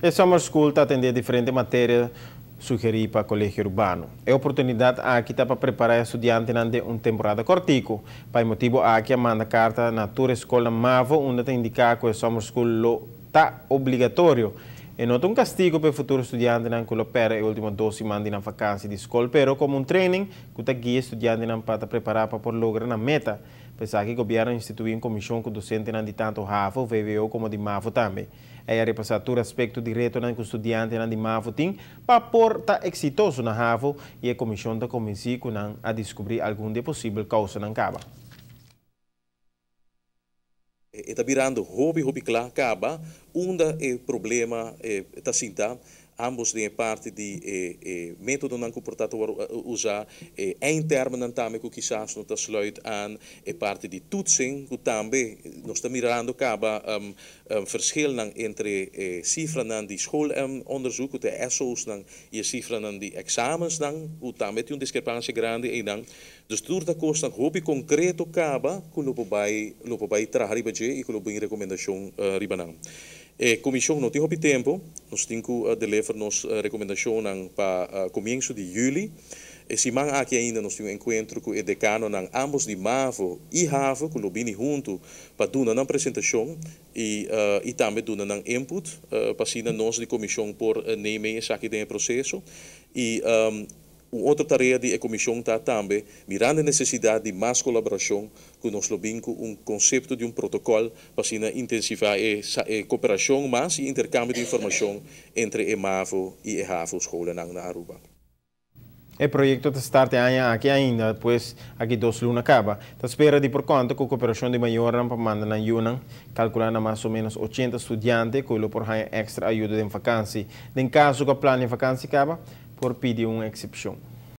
A Summer School está atendendo diferentes matérias sugeridas para o colégio urbano. É oportunidade aqui para preparar estudantes de uma temporada cortico. Para motivo aqui manda carta na tua escola MAVO, onde te indica que a Summer School está obrigatório. E não é um castigo para o futuro estudante que opera as últimas 12 semanas na vacância de escola, mas como um training que te guia estudante para preparar para lograr a meta. Pensar que o governo instituiu uma comissão com docentes de tanto RAFO, VVO como de MAVO também. É a repassar todo aspecto direto que o estudante de MAVO tem para estar exitoso na RAFO e a comissão está convencida a descobrir algum de possível causa na caba. Está virando hobby claro, acaba, problema está sintando, ambos de parte de método não comportado usar em termos não também que quizás não está sluit aan parte de toetsing que também nós está mirando acaba verschil entre cifras de schoolonderzoek de SO's e cifras de examens que também tem uma discrepância grande e dus door de kosten hobby concreto acaba que lopo vai trabalhar e que lopo em recomendação ribanang. A comissão não tem hobby tempo, nós temos que deliver nos recomendação para começo de julho. E se man aqui ainda nós temos encontro com o decano ng ambos de MAVO e HAVO que lobini junto para dar uma apresentação e também dar input para sina nós de comissão por nemen esse aqui dentro processo e outra tarefa da comissão está também mirando a necessidade de mais colaboração com nós lobinco conceito de protocolo para intensificar a cooperação mais e intercâmbio de informação entre a MAVO e a HAVO escola na Aruba. O projeto está aqui ainda, depois aqui 2 lunas acaba. Está espera de por conta que a cooperação de maior para mandar na Yunan, calculando mais ou menos 80 estudantes, que por extra ajuda de vacância. Em caso que o plano de vacância acaba, por pedir uma exceção.